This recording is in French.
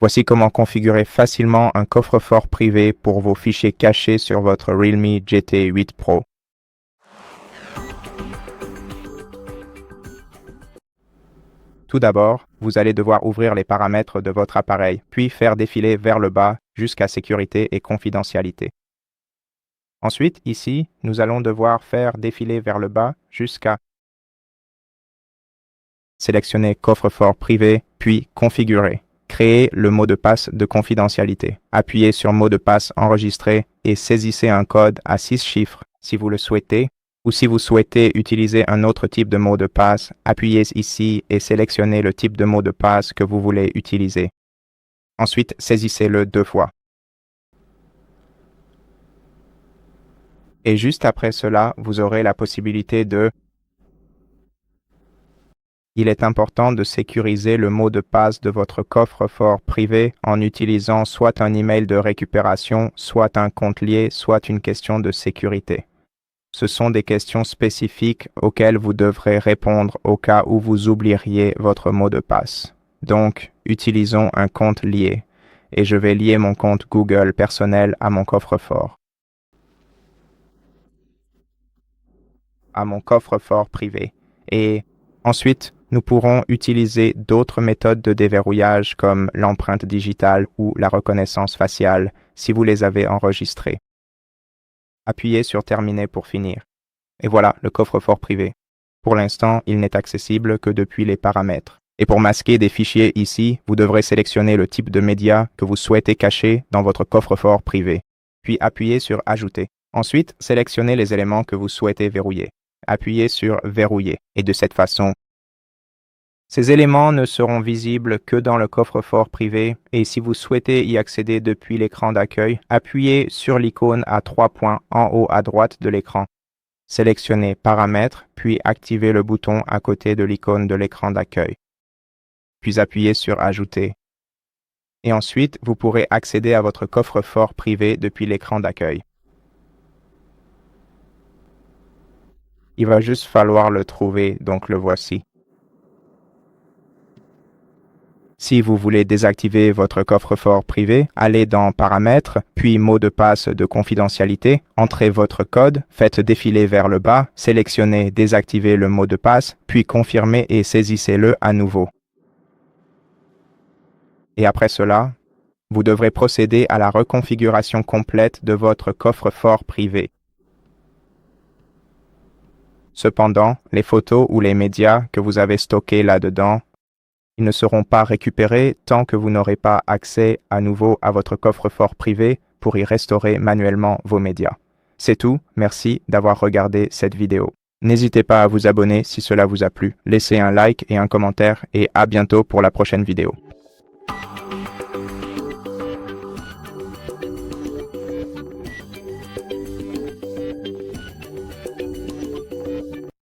Voici comment configurer facilement un coffre-fort privé pour vos fichiers cachés sur votre Realme GT 8 Pro. Tout d'abord, vous allez devoir ouvrir les paramètres de votre appareil, puis faire défiler vers le bas jusqu'à Sécurité et confidentialité. Ensuite, ici, nous allons devoir faire défiler vers le bas jusqu'à sélectionner Coffre-fort privé, puis Configurer. Créez le mot de passe de confidentialité. Appuyez sur Mot de passe enregistré et saisissez un code à 6 chiffres si vous le souhaitez, ou si vous souhaitez utiliser un autre type de mot de passe, appuyez ici et sélectionnez le type de mot de passe que vous voulez utiliser. Ensuite, saisissez-le 2 fois. Et juste après cela, vous aurez la possibilité de... Il est important de sécuriser le mot de passe de votre coffre-fort privé en utilisant soit un email de récupération, soit un compte lié, soit une question de sécurité. Ce sont des questions spécifiques auxquelles vous devrez répondre au cas où vous oublieriez votre mot de passe. Donc, utilisons un compte lié. Et je vais lier mon compte Google personnel à mon coffre-fort. À mon coffre-fort privé. Et ensuite, nous pourrons utiliser d'autres méthodes de déverrouillage comme l'empreinte digitale ou la reconnaissance faciale si vous les avez enregistrées. Appuyez sur Terminer pour finir. Et voilà le coffre-fort privé. Pour l'instant, il n'est accessible que depuis les paramètres. Et pour masquer des fichiers ici, vous devrez sélectionner le type de média que vous souhaitez cacher dans votre coffre-fort privé. Puis appuyez sur Ajouter. Ensuite, sélectionnez les éléments que vous souhaitez verrouiller. Appuyez sur Verrouiller. Et de cette façon, ces éléments ne seront visibles que dans le coffre-fort privé et si vous souhaitez y accéder depuis l'écran d'accueil, appuyez sur l'icône à 3 points en haut à droite de l'écran. Sélectionnez Paramètres, puis activez le bouton à côté de l'icône de l'écran d'accueil. Puis appuyez sur Ajouter. Et ensuite, vous pourrez accéder à votre coffre-fort privé depuis l'écran d'accueil. Il va juste falloir le trouver, donc le voici. Si vous voulez désactiver votre coffre-fort privé, allez dans Paramètres, puis Mot de passe de confidentialité, entrez votre code, faites défiler vers le bas, sélectionnez Désactiver le mot de passe, puis confirmez et saisissez-le à nouveau. Et après cela, vous devrez procéder à la reconfiguration complète de votre coffre-fort privé. Cependant, les photos ou les médias que vous avez stockés là-dedans, ils ne seront pas récupérés tant que vous n'aurez pas accès à nouveau à votre coffre-fort privé pour y restaurer manuellement vos médias. C'est tout, merci d'avoir regardé cette vidéo. N'hésitez pas à vous abonner si cela vous a plu, laissez un like et un commentaire et à bientôt pour la prochaine vidéo.